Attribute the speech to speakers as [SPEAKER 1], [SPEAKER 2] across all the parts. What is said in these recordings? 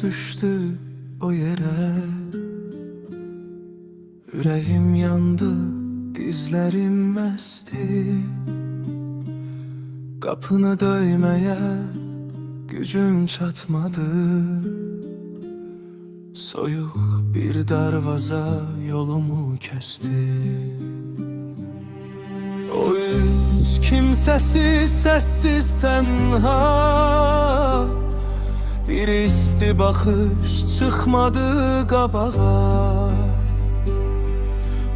[SPEAKER 1] düştü o yere. Yüreğim yandı, dizlerim esti. Kapını döymeye gücüm çatmadı. Soyuk bir darvaza yolumu kesti. O yüz kimsesiz, sessiz, tenha. Bir isti bakış çıkmadı qabağa.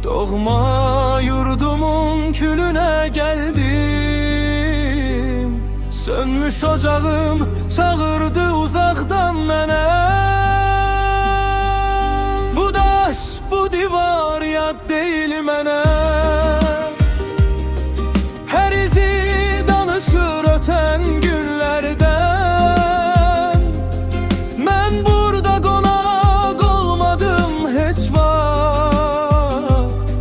[SPEAKER 1] Doğma yurdumun külüne geldim. Sönmüş ocağım çağırdı uzaktan mənə. Bu daş, bu divar yad değil mənə. Her izi danışır öten günlerden. Ben burada konak olmadım hiç vaxt.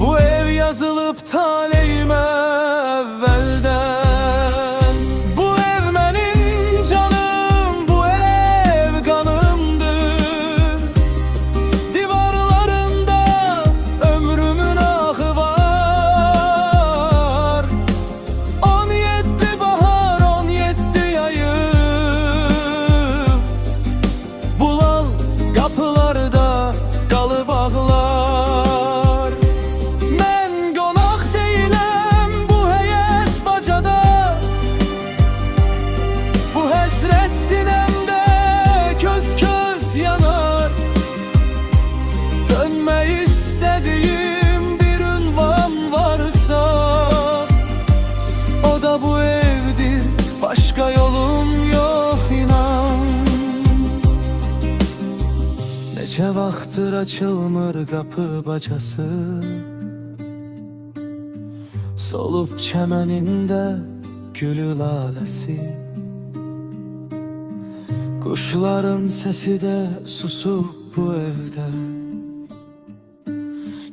[SPEAKER 1] Bu ev yazılıp taleyime evvelden. Bu ev benim canım, bu ev kanımdır. Divarlarında ömrümün ahı var. 17 bahar, 17 yayım. Bulal kapılarda kalıp ağlar. Ben konak değilim bu heyet bacada. Bu hesret sinemde köz köz yanar. Dönmeyi istediğim bir ünvan varsa o da bu evdir, başka yolum yok inan. Neçə vaxtdır açılmır kapı bacası. Solup çəmənində gülü laləsi. Kuşların sesi de susup bu evde.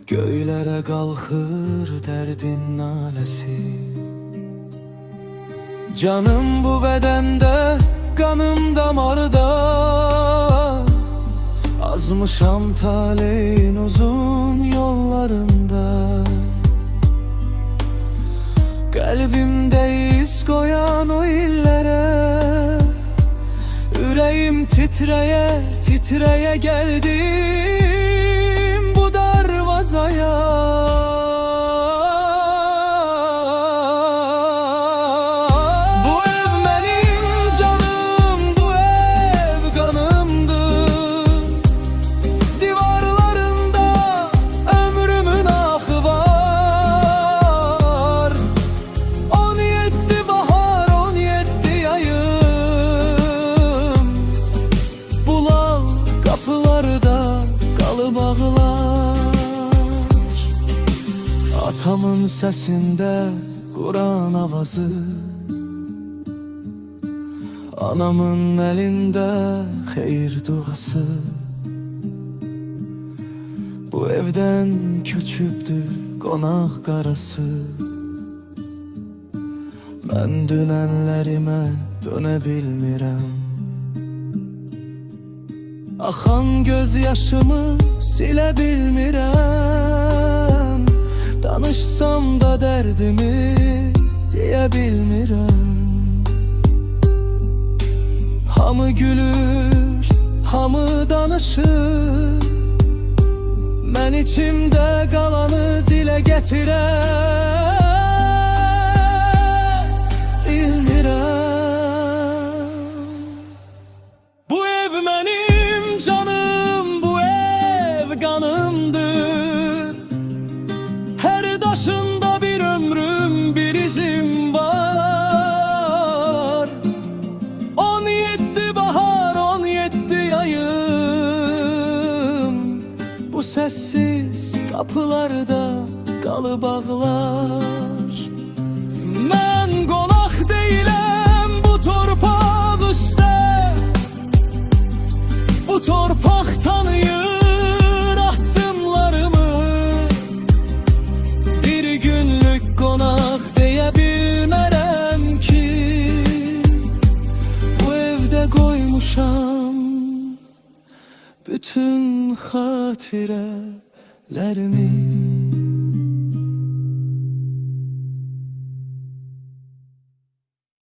[SPEAKER 1] Göylere kalkır derdin nalesi. Canım bu bedende, kanım damarda. Azmışam taleyin uzun yollarında. Kalbimde iz koyan o illere. Yüreğim titreye titreye geldim bu darvazaya. Bu ev benim canım, bu ev kanımdır. Divarlarında ömrümün ahı var. 17 bahar, 17 yayım. Bulal kapılarda kalıp ağlar. Atamın sesinde Kur'an avazı. Anamın elinde hayır duası. Bu evden köçüptür konak karası. Ben dönenlerime dönebilmirəm. Axan gözyaşımı silə bilmirəm. Danışsam da dərdimi deyə bilmirəm. Hamı gülür, hamı danışır. Mən içimdə qalanı dilə gətirəm. Bilmirəm. Bu ev benim canım, bu ev kanımdır. Her taşında bir ömrüm, bir izim var. 17 bahar, 17 yayım. Bu sessiz kapılarda kalıp ağlar. Ben konak değilim bu torpaq üstə. Bu torpaq tanıyır addımlarımı. Bir günlük konak deyə bilmərəm ki. Bu evdə qoymuşam bütün hatirelerimi.